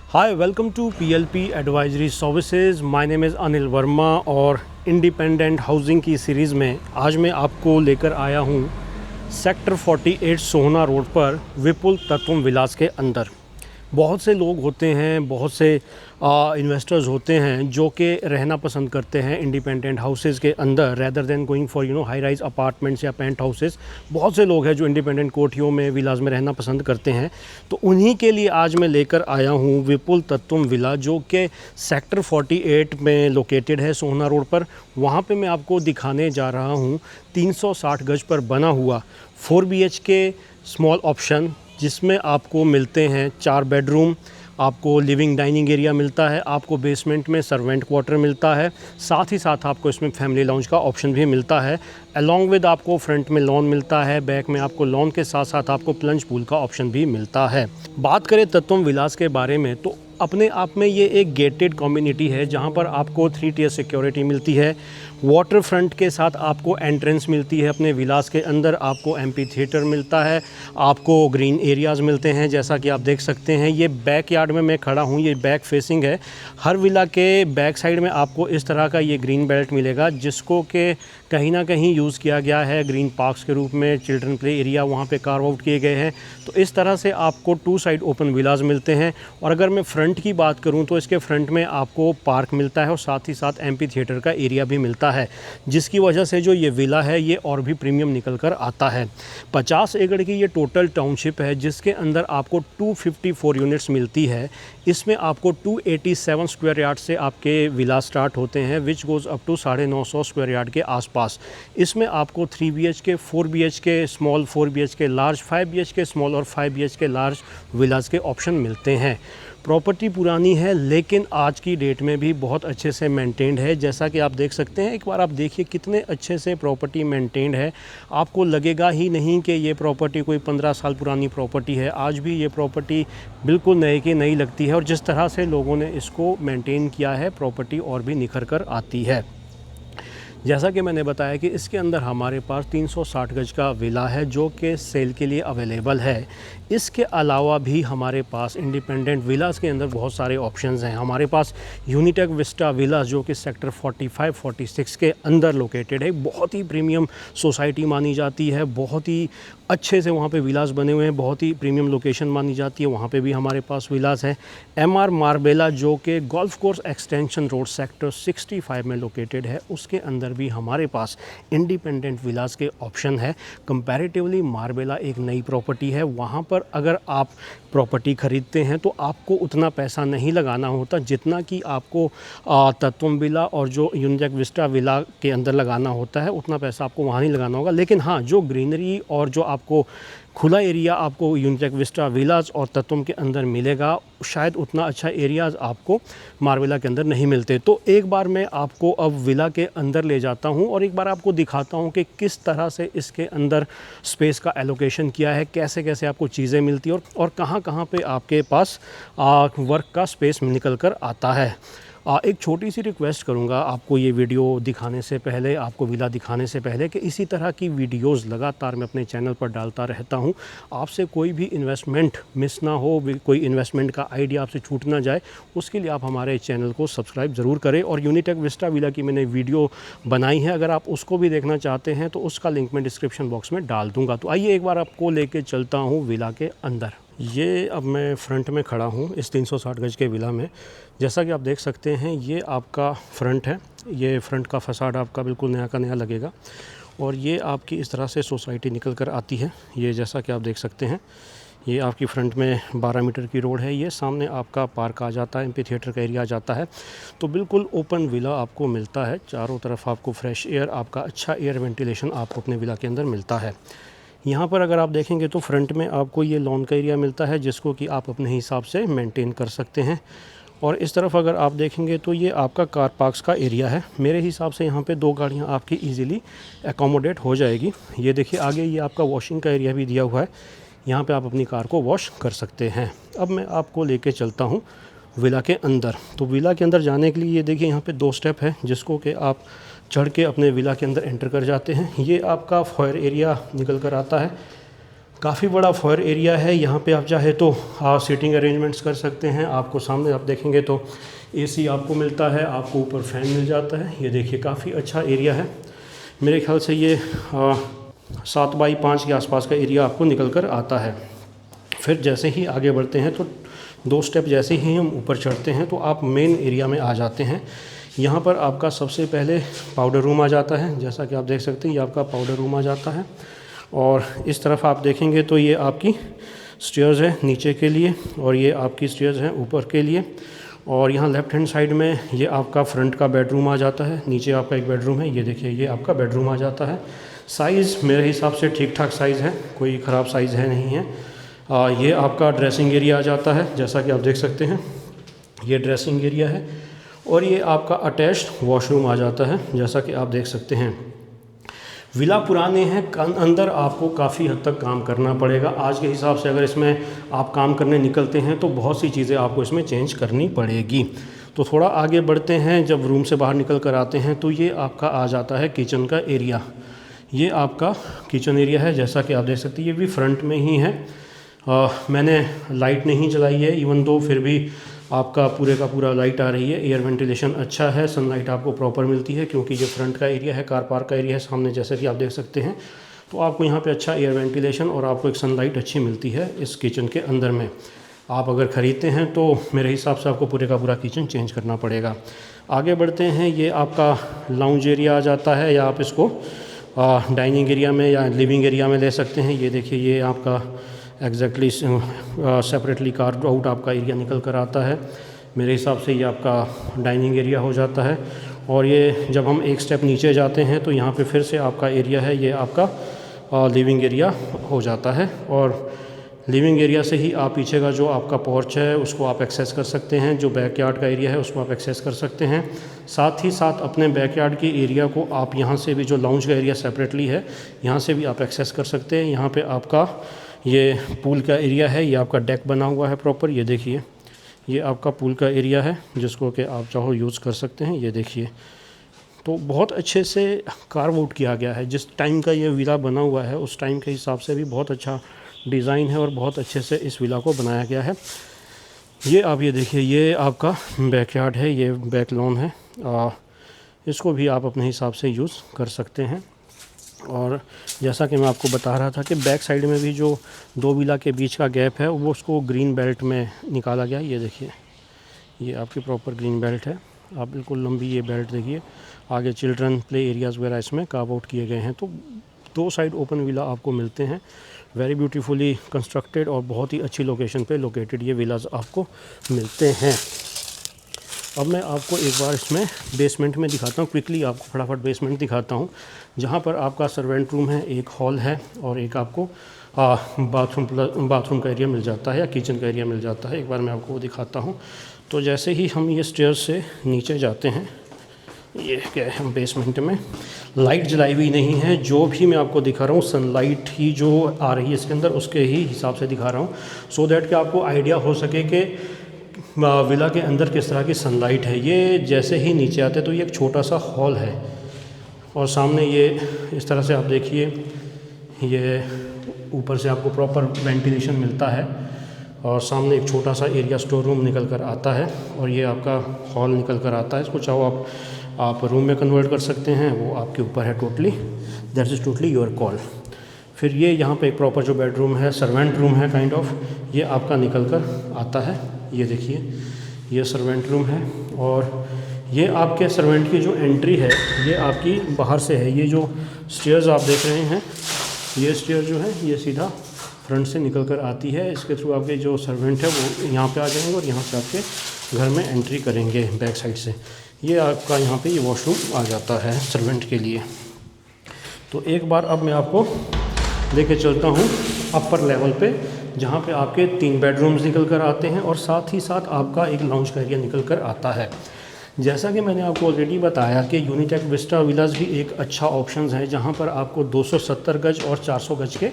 Hi, welcome to PLP advisory services. My name is Anil Verma और independent housing की series में आज मैं आपको लेकर आया हूँ सेक्टर 48 सोहना रोड पर विपुल तत्वम विलास के अंदर। बहुत से लोग होते हैं, बहुत से इन्वेस्टर्स होते हैं जो कि रहना पसंद करते हैं इंडिपेंडेंट हाउसेस के अंदर rather than going for high rise apartments या पेंट हाउसेस। बहुत से लोग हैं जो इंडिपेंडेंट कोठियों में, विलास में रहना पसंद करते हैं। तो उन्हीं के लिए आज मैं लेकर आया हूँ विपुल तत्वम विला, जो कि सेक्टर 48 में लोकेटेड है सोहना रोड पर। वहाँ पे मैं आपको दिखाने जा रहा हूँ 360 गज पर बना हुआ 4 BHK स्मॉल ऑप्शन, जिसमें आपको मिलते हैं 4 बेडरूम, आपको लिविंग डाइनिंग एरिया मिलता है, आपको बेसमेंट में सर्वेंट क्वार्टर मिलता है, साथ ही साथ आपको इसमें फैमिली लाउंज का ऑप्शन भी मिलता है। अलॉन्ग विद आपको फ्रंट में लॉन मिलता है, बैक में आपको लॉन के साथ साथ आपको प्लंज पूल का ऑप्शन भी मिलता है। बात करें तत्वम विलास के बारे में तो अपने आप में ये एक गेटेड कम्युनिटी है जहाँ पर आपको 3 tier सिक्योरिटी मिलती है। वाटर फ्रंट के साथ आपको एंट्रेंस मिलती है अपने विलास के अंदर, आपको एम्पी थिएटर मिलता है, आपको ग्रीन एरियाज़ मिलते हैं। जैसा कि आप देख सकते हैं ये बैक यार्ड में मैं खड़ा हूँ, ये बैक फेसिंग है। हर विला के बैक साइड में आपको इस तरह का ये ग्रीन बेल्ट मिलेगा, जिसको कि कहीं ना कहीं यूज़ किया गया है ग्रीन पार्क्स के रूप में। चिल्ड्रन प्ले एरिया वहाँ पे कार्व आउट किए गए हैं। तो इस तरह से आपको 2 साइड ओपन विलास मिलते हैं। और अगर मैं फ्रंट की बात करूँ तो इसके फ्रंट में आपको पार्क मिलता है और साथ ही साथ एम्पी थिएटर का एरिया भी मिलता है, जिसकी वजह से जो ये विला है ये और भी प्रीमियम निकल कर आता है। 50 एकड़ की ये टोटल टाउनशिप है, जिसके अंदर आपको 254 यूनिट्स मिलती है। इसमें आपको 287 स्क्वायर यार्ड से आपके विला स्टार्ट होते हैं, which goes up to 950 square yard के आसपास। इसमें आपको 3 BHK, 4 BHK small, 4 BHK large, 5 BHK small और 5 BHK लार्ज विलास के ऑप्शन मिलते हैं। प्रॉपर्टी पुरानी है लेकिन आज की डेट में भी बहुत अच्छे से मेंटेन्ड है। जैसा कि आप देख सकते हैं, एक बार आप देखिए कितने अच्छे से प्रॉपर्टी मेंटेन्ड है। आपको लगेगा ही नहीं कि ये प्रॉपर्टी कोई 15 साल पुरानी प्रॉपर्टी है। आज भी ये प्रॉपर्टी बिल्कुल नए की नई लगती है और जिस तरह से लोगों ने इसको मेंटेन किया है, प्रॉपर्टी और भी निखर कर आती है। जैसा कि मैंने बताया कि इसके अंदर हमारे पास 360 गज का विला है जो कि सेल के लिए अवेलेबल है। इसके अलावा भी हमारे पास इंडिपेंडेंट विलास के अंदर बहुत सारे ऑप्शंस हैं। हमारे पास यूनिटेक विस्टा विलास जो कि सेक्टर 45, 46 के अंदर लोकेटेड है। बहुत ही प्रीमियम सोसाइटी मानी जाती है, बहुत ही अच्छे से वहाँ पे विलास बने हुए हैं, बहुत ही प्रीमियम लोकेशन मानी जाती है। वहाँ पे भी हमारे पास विलास है। MR मार्बेला जो कि golf course extension road sector 65 में लोकेटेड है, उसके अंदर भी हमारे पास इंडिपेंडेंट विलास के ऑप्शन है। कंपैरेटिवली मार्बेला एक नई प्रॉपर्टी है। वहाँ पर अगर आप प्रॉपर्टी ख़रीदते हैं तो आपको उतना पैसा नहीं लगाना होता जितना कि आपको तत्वम विला और जो यूनिटेक विस्टा विला के अंदर लगाना होता है। उतना पैसा आपको वहाँ नहीं लगाना होगा। लेकिन हाँ, जो ग्रीनरी और जो आपको खुला एरिया आपको यूनिटेक विस्टा विलास और तत्वम के अंदर मिलेगा, शायद उतना अच्छा एरियाज़ आपको मार्बेला के अंदर नहीं मिलते। तो एक बार मैं आपको अब विला के अंदर ले जाता हूं और एक बार आपको दिखाता हूं कि किस तरह से इसके अंदर स्पेस का एलोकेशन किया है, कैसे कैसे आपको चीज़ें मिलती हैं और कहां पे आपके पास वर्क का स्पेस निकल कर आता है। एक छोटी सी रिक्वेस्ट करूंगा आपको ये वीडियो दिखाने से पहले, आपको विला दिखाने से पहले, कि इसी तरह की वीडियोस लगातार मैं अपने चैनल पर डालता रहता हूं। आपसे कोई भी इन्वेस्टमेंट मिस ना हो, कोई इन्वेस्टमेंट का आइडिया आपसे छूट ना जाए, उसके लिए आप हमारे चैनल को सब्सक्राइब ज़रूर करें। और यूनिटेक विस्टा विला की मैंने वीडियो बनाई है, अगर आप उसको भी देखना चाहते हैं तो उसका लिंक मैं डिस्क्रिप्शन बॉक्स में डाल दूँगा। तो आइए एक बार आपको लेके चलता हूँ विला के अंदर। ये अब मैं फ्रंट में खड़ा हूँ इस 360 गज के विला में। जैसा कि आप देख सकते हैं ये आपका फ्रंट है। ये फ्रंट का फसाड आपका बिल्कुल नया का नया लगेगा और ये आपकी इस तरह से सोसाइटी निकल कर आती है। ये जैसा कि आप देख सकते हैं, ये आपकी फ्रंट में 12 मीटर की रोड है। ये सामने आपका पार्क आ जाता है, एम्पी थिएटर का एरिया आ जाता है। तो बिल्कुल ओपन विला आपको मिलता है। चारों तरफ आपको फ्रेश एयर, आपका अच्छा एयर वेंटिलेशन आपको अपने विला के अंदर मिलता है। यहाँ पर अगर आप देखेंगे तो फ्रंट में आपको ये लॉन का एरिया मिलता है, जिसको कि आप अपने हिसाब से मेंटेन कर सकते हैं। और इस तरफ अगर आप देखेंगे तो ये आपका कार पार्क्स का एरिया है। मेरे हिसाब से यहाँ पे 2 गाड़ियाँ आपकी इजीली एकोमोडेट हो जाएगी। ये देखिए आगे ये आपका वॉशिंग का एरिया भी दिया हुआ है, यहाँ पे आप अपनी कार को वॉश कर सकते हैं। अब मैं आपको लेके चलता हूँ विला के अंदर। तो विला के अंदर जाने के लिए ये देखिए यहाँ पे 2 स्टेप है, जिसको कि आप चढ़ के अपने विला के अंदर एंटर कर जाते हैं। ये आपका फायर एरिया निकल कर आता है। काफ़ी बड़ा फॉयर एरिया है। यहाँ पे आप चाहे तो आप सीटिंग अरेंजमेंट्स कर सकते हैं। आपको सामने आप देखेंगे तो एसी आपको मिलता है, आपको ऊपर फैन मिल जाता है। ये देखिए काफ़ी अच्छा एरिया है। मेरे ख्याल से ये 7 बाई 5 के आसपास का एरिया आपको निकल कर आता है। फिर जैसे ही आगे बढ़ते हैं तो 2 स्टेप जैसे ही हम ऊपर चढ़ते हैं तो आप मेन एरिया में आ जाते हैं। यहाँ पर आपका सबसे पहले पाउडर रूम आ जाता है। जैसा कि आप देख सकते हैं ये आपका पाउडर रूम आ जाता है। और इस तरफ आप देखेंगे तो ये आपकी स्टेयर्स है नीचे के लिए और ये आपकी स्टेयर्स हैं ऊपर के लिए। और यहाँ लेफ़्ट हैंड साइड में ये आपका फ्रंट का बेडरूम आ जाता है। नीचे आपका एक बेडरूम है, ये देखिए ये आपका बेडरूम आ जाता है। साइज़ मेरे हिसाब से ठीक ठाक साइज़ है, कोई ख़राब साइज़ है नहीं है। ये आपका ड्रेसिंग एरिया आ जाता है। जैसा कि आप देख सकते हैं ये ड्रेसिंग एरिया है। और ये आपका अटैच्ड वॉशरूम आ जाता है। जैसा कि आप देख सकते हैं विला पुराने हैं, अंदर आपको काफ़ी हद तक काम करना पड़ेगा। आज के हिसाब से अगर इसमें आप काम करने निकलते हैं तो बहुत सी चीज़ें आपको इसमें चेंज करनी पड़ेगी। तो थोड़ा आगे बढ़ते हैं, जब रूम से बाहर निकल कर आते हैं तो ये आपका आ जाता है किचन का एरिया। ये आपका किचन एरिया है। जैसा कि आप देख सकते हैं ये भी फ्रंट में ही है। मैंने लाइट नहीं जलाई है, इवन दो फिर भी आपका पूरे का पूरा लाइट आ रही है। एयर वेंटिलेशन अच्छा है, सनलाइट आपको प्रॉपर मिलती है क्योंकि ये फ्रंट का एरिया है, कार पार्क का एरिया है सामने, जैसे कि आप देख सकते हैं। तो आपको यहाँ पे अच्छा एयर वेंटिलेशन और आपको एक सनलाइट अच्छी मिलती है इस किचन के अंदर में। आप अगर ख़रीदते हैं तो मेरे हिसाब से आपको पूरे का पूरा किचन चेंज करना पड़ेगा। आगे बढ़ते हैं, ये आपका लाउंज एरिया आ जाता है या आप इसको डाइनिंग एरिया में या लिविंग एरिया में ले सकते हैं। ये देखिए ये आपका एग्जैक्टली सेपरेटली कार्व आउट आपका एरिया निकल कर आता है। मेरे हिसाब से ये आपका डाइनिंग एरिया हो जाता है। और ये जब हम एक स्टेप नीचे जाते हैं तो यहाँ पे फिर से आपका एरिया है, ये आपका लिविंग एरिया हो जाता है। और लिविंग एरिया से ही आप पीछे का जो आपका पोर्च है उसको आप एक्सेस कर सकते हैं। जो बैकयार्ड का एरिया है उसको आप एक्सेस कर सकते हैं। साथ ही साथ अपने बैकयार्ड के एरिया को आप यहाँ से भी, जो लाउंज का एरिया सेपरेटली है, यहाँ से भी आप एक्सेस कर सकते हैं। यहाँ पे आपका ये पूल का एरिया है, ये आपका डेक बना हुआ है प्रॉपर। ये देखिए ये आपका पूल का एरिया है जिसको कि आप चाहो यूज़ कर सकते हैं। ये देखिए तो बहुत अच्छे से कार्व आउट किया गया है। जिस टाइम का ये विला बना हुआ है उस टाइम के हिसाब से भी बहुत अच्छा डिज़ाइन है और बहुत अच्छे से इस विला को बनाया गया है। ये आप ये देखिए ये आपका बैकयार्ड है, ये बैक लॉन है। इसको भी आप अपने हिसाब से यूज़ कर सकते हैं। और जैसा कि मैं आपको बता रहा था कि बैक साइड में भी जो 2 विला के बीच का गैप है वो उसको ग्रीन बेल्ट में निकाला गया। ये देखिए ये आपकी प्रॉपर ग्रीन बेल्ट है। आप बिल्कुल लंबी ये बेल्ट देखिए। आगे चिल्ड्रन प्ले एरियाज़ वगैरह इसमें कार्व आउट किए गए हैं। तो 2 साइड ओपन विला आपको मिलते हैं। वेरी ब्यूटीफुली कंस्ट्रक्टेड और बहुत ही अच्छी लोकेशन पे लोकेटेड ये विलाज आपको मिलते हैं। अब मैं आपको एक बार इसमें बेसमेंट में दिखाता हूँ, क्विकली आपको फटाफट बेसमेंट दिखाता हूँ, जहाँ पर आपका सर्वेंट रूम है, एक हॉल है और एक आपको बाथरूम का एरिया मिल जाता है या किचन का एरिया मिल जाता है। एक बार मैं आपको वो दिखाता हूँ। तो जैसे ही हम ये स्टेयर्स से नीचे जाते हैं, ये क्या है, हम बेसमेंट में लाइट जलाई हुई नहीं है। जो भी मैं आपको दिखा रहा हूँ सनलाइट ही जो आ रही है इसके अंदर उसके ही हिसाब से दिखा रहा हूँ, सो दैट कि आपको आइडिया हो सके कि विला के अंदर किस तरह की सनलाइट है। ये जैसे ही नीचे आते तो ये एक छोटा सा हॉल है और सामने ये इस तरह से आप देखिए, ये ऊपर से आपको प्रॉपर वेंटिलेशन मिलता है और सामने एक छोटा सा एरिया स्टोर रूम निकल कर आता है और ये आपका हॉल निकल कर आता है। इसको चाहो आप रूम में कन्वर्ट कर सकते हैं, वो आपके ऊपर है totally, that's is totally your call. फिर ये यहाँ पे एक प्रॉपर जो बेडरूम है, सर्वेंट रूम है काइंड ऑफ, ये आपका निकल कर आता है। ये देखिए ये सर्वेंट रूम है और ये आपके सर्वेंट की जो एंट्री है ये आपकी बाहर से है। ये जो स्टेयर्स आप देख रहे हैं, ये स्टेयर जो है ये सीधा फ्रंट से निकल कर आती है। इसके थ्रू आपके जो सर्वेंट है वो यहाँ पे आ जाएंगे और यहाँ से आपके घर में एंट्री करेंगे बैक साइड से। ये आपका यहाँ पे ये वॉशरूम आ जाता है सर्वेंट के लिए। तो एक बार अब मैं आपको लेके चलता हूँ अपर लेवल पे, जहाँ पे आपके 3 बेडरूम्स निकल कर आते हैं और साथ ही साथ आपका एक लाउंज का एरिया निकल कर आता है। जैसा कि मैंने आपको ऑलरेडी बताया कि यूनिटेक विस्टा विलास भी एक अच्छा ऑप्शन है, जहाँ पर आपको 270 गज और 400 गज के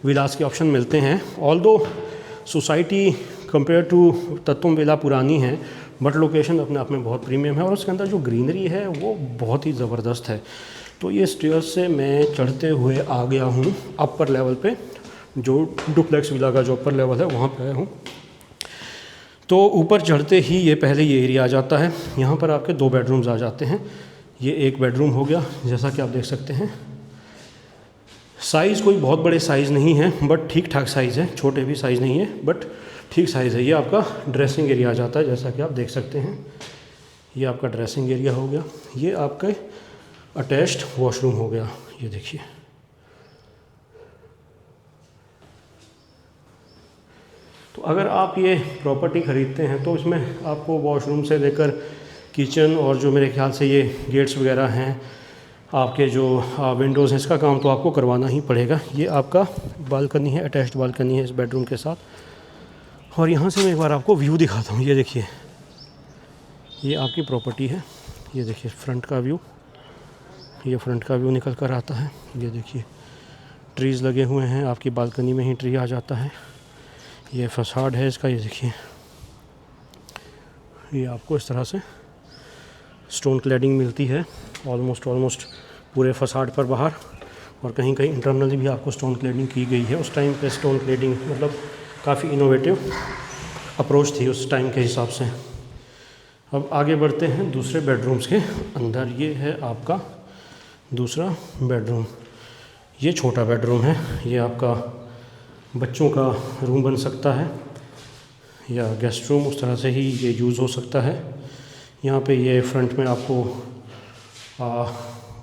विलास के ऑप्शन मिलते हैं। Although society compare to Tatvam villa पुरानी है, बट लोकेशन अपने आप में बहुत प्रीमियम है और उसके अंदर जो ग्रीनरी है वो बहुत ही ज़बरदस्त है। तो ये स्टेयर्स से मैं चढ़ते हुए आ गया हूँ अपर लेवल पे जो डुप्लेक्स विला का जो अपर लेवल है वहाँ पे आया हूँ। तो ऊपर चढ़ते ही ये पहले ये एरिया आ जाता है। यहाँ पर आपके 2 बेडरूम्स आ जाते हैं। ये एक बेडरूम हो गया, जैसा कि आप देख सकते हैं। साइज़ कोई बहुत बड़े साइज़ नहीं है, बट ठीक ठाक साइज़ है, छोटे भी साइज़ नहीं है, बट ठीक साइज़ है। ये आपका ड्रेसिंग एरिया आ जाता है, जैसा कि आप देख सकते हैं। ये आपका ड्रेसिंग एरिया हो गया। ये आपका अटैच्ड वॉशरूम हो गया, ये देखिए। तो अगर आप ये प्रॉपर्टी ख़रीदते हैं तो इसमें आपको वॉशरूम से लेकर किचन और जो मेरे ख्याल से ये गेट्स वगैरह हैं, आपके जो विंडोज़ हैं, इसका काम तो आपको करवाना ही पड़ेगा। ये आपका बालकनी है, अटैच्ड बालकनी है इस बेडरूम के साथ। और यहाँ से मैं एक बार आपको व्यू दिखाता हूँ। ये देखिए, ये आपकी प्रॉपर्टी है। ये देखिए फ्रंट का व्यू, ये फ्रंट का व्यू निकल कर आता है। ये देखिए ट्रीज़ लगे हुए हैं, आपकी बालकनी में ही ट्री आ जाता है। ये फसाड है इसका, ये देखिए। ये आपको इस तरह से स्टोन क्लैडिंग मिलती है ऑलमोस्ट पूरे फसाड पर बाहर, और कहीं कहीं इंटरनली भी आपको स्टोन क्लैडिंग की गई है। उस टाइम पे स्टोन क्लैडिंग मतलब काफ़ी इनोवेटिव अप्रोच थी उस टाइम के हिसाब से। अब आगे बढ़ते हैं दूसरे बेडरूम्स के अंदर। ये है आपका दूसरा बेडरूम। ये छोटा बेडरूम है। ये आपका बच्चों का रूम बन सकता है या गेस्ट रूम, उस तरह से ही ये यूज़ हो सकता है। यहाँ पे ये फ्रंट में आपको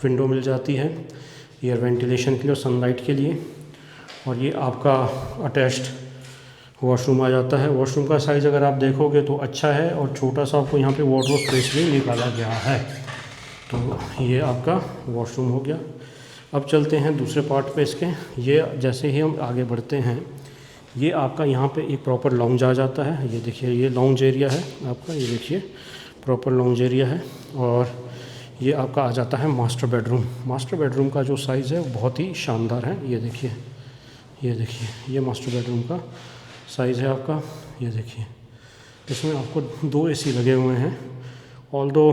विंडो मिल जाती है एयर वेंटिलेशन के लिए और सनलाइट के लिए। और ये आपका अटैच्ड वॉशरूम आ जाता है। वॉशरूम का साइज़ अगर आप देखोगे तो अच्छा है, और छोटा सा आपको यहाँ पे वार्डरोब स्पेस भी निकाला गया है। तो ये आपका वॉशरूम हो गया। अब चलते हैं दूसरे पार्ट पे इसके। ये जैसे ही हम आगे बढ़ते हैं, ये आपका यहाँ पे एक प्रॉपर लॉन्ज आ जाता है। ये देखिए, ये लॉन्ज एरिया है आपका, ये देखिए प्रॉपर लॉन्ज एरिया है। और ये आपका आ जाता है मास्टर बेडरूम। मास्टर बेडरूम का जो साइज़ है वो बहुत ही शानदार है। ये देखिए, ये देखिए, ये मास्टर बेडरूम का साइज़ है आपका। ये देखिए, इसमें आपको 2 एसी लगे हुए हैं। ऑल्दो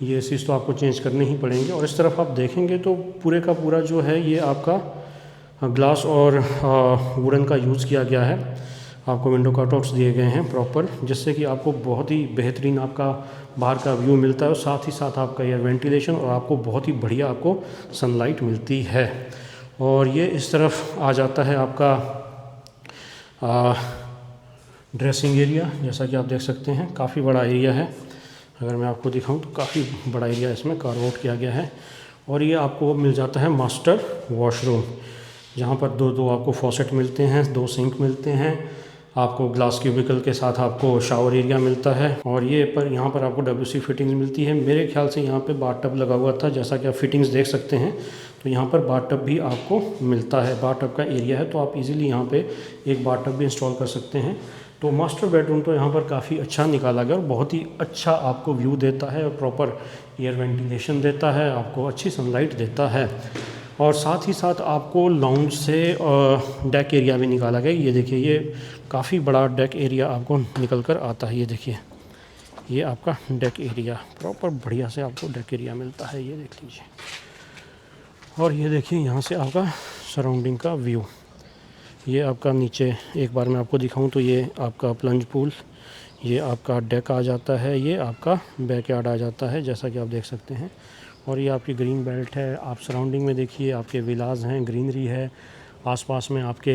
ये एसी तो आपको चेंज करने ही पड़ेंगे। और इस तरफ आप देखेंगे तो पूरे का पूरा जो है ये आपका ग्लास और वुडन का यूज़ किया गया है। आपको विंडो कटआउट्स दिए गए हैं प्रॉपर, जिससे कि आपको बहुत ही बेहतरीन आपका बाहर का व्यू मिलता है, और साथ ही साथ आपका एयर वेंटिलेशन, और आपको बहुत ही बढ़िया आपको सनलाइट मिलती है। और ये इस तरफ आ जाता है आपका ड्रेसिंग एरिया। जैसा कि आप देख सकते हैं काफ़ी बड़ा एरिया है। अगर मैं आपको दिखाऊं तो काफ़ी बड़ा एरिया इसमें कार्व आउट किया गया है। और ये आपको मिल जाता है मास्टर वॉशरूम, जहाँ पर दो आपको फॉसेट मिलते हैं, 2 सिंक मिलते हैं, आपको ग्लास क्यूबिकल के साथ आपको शावर एरिया मिलता है। और यहाँ पर आपको WC फिटिंग्स मिलती है। मेरे ख्याल से यहाँ पे बाथटब लगा हुआ था, जैसा कि आप फिटिंग्स देख सकते हैं। तो यहाँ पर बाथटब भी आपको मिलता है। बाथटब का एरिया है, तो आप इजीली यहाँ पे एक बाथटब भी इंस्टॉल कर सकते हैं। तो मास्टर बेडरूम तो यहाँ पर काफ़ी अच्छा निकाला गया, और बहुत ही अच्छा आपको व्यू देता है, और प्रॉपर एयर वेंटिलेशन देता है, आपको अच्छी सनलाइट देता है। और साथ ही साथ आपको लाउंज से डेक एरिया भी निकाला गया। ये देखिए, ये काफ़ी बड़ा डेक एरिया आपको निकल कर आता है। ये देखिए, ये आपका डेक एरिया प्रॉपर बढ़िया से आपको डेक एरिया मिलता है। ये देख लीजिए। और ये देखिए, यहाँ से आपका सराउंडिंग का व्यू। ये आपका नीचे एक बार मैं आपको दिखाऊं तो ये आपका प्लंज पूल, ये आपका डेक आ जाता है, ये आपका बैकयार्ड आ जाता है, जैसा कि आप देख सकते हैं। और ये आपकी ग्रीन बेल्ट है। आप सराउंडिंग में देखिए, आपके विलाज हैं, ग्रीनरी है। आसपास में आपके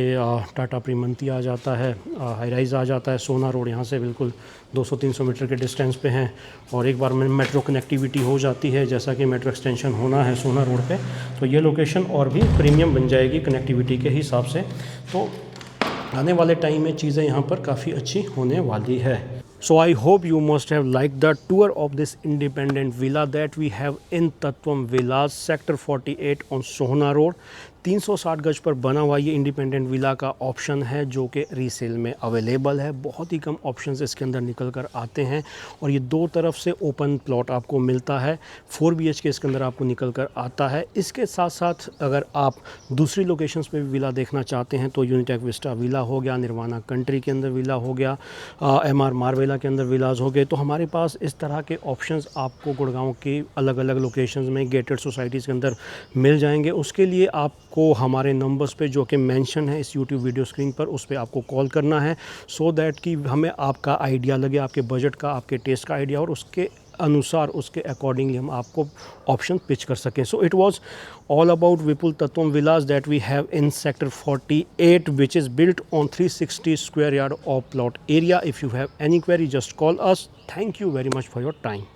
टाटा प्रीमंती आ जाता है, हाई राइज़ आ जाता है। सोना रोड यहाँ से बिल्कुल 200-300 मीटर के डिस्टेंस पे हैं। और एक बार में मेट्रो कनेक्टिविटी हो जाती है, जैसा कि मेट्रो एक्सटेंशन होना है सोना रोड पे, तो ये लोकेशन और भी प्रीमियम बन जाएगी कनेक्टिविटी के हिसाब से। तो आने वाले टाइम में चीज़ें यहाँ पर काफ़ी अच्छी होने वाली है। So I hope you must have liked the tour of this independent villa that we have in Tatvam Villas, Sector 48 on Sohna Road. 360 गज पर बना हुआ ये इंडिपेंडेंट विला का ऑप्शन है, जो कि रीसेल में अवेलेबल है। बहुत ही कम ऑप्शंस इसके अंदर निकल कर आते हैं, और ये 2 तरफ से ओपन प्लॉट आपको मिलता है। 4 BHK इसके अंदर आपको निकल कर आता है। इसके साथ साथ अगर आप दूसरी लोकेशंस पे भी विला देखना चाहते हैं तो यूनिटेक विस्टा विला हो गया, निर्वाणा कंट्री के अंदर विला हो गया, MR मारवेला के अंदर विलाज हो गए। तो हमारे पास इस तरह के ऑप्शंस आपको गुड़गांव की अलग अलग लोकेशंस में गेटेड सोसाइटीज़ के अंदर मिल जाएंगे। उसके लिए आप आपको हमारे नंबर्स पे जो कि मेंशन है इस यूट्यूब वीडियो स्क्रीन पर, उस पे आपको कॉल करना है, सो दैट कि हमें आपका आइडिया लगे, आपके बजट का, आपके टेस्ट का आइडिया, और उसके अनुसार, उसके अकॉर्डिंगली हम आपको ऑप्शन पिच कर सकें. So it was all about Vipul Tattvam villas that we have in sector 48, which is built on 360 square yard of plot area. If you have any query, just call us. Thank you very much for your time.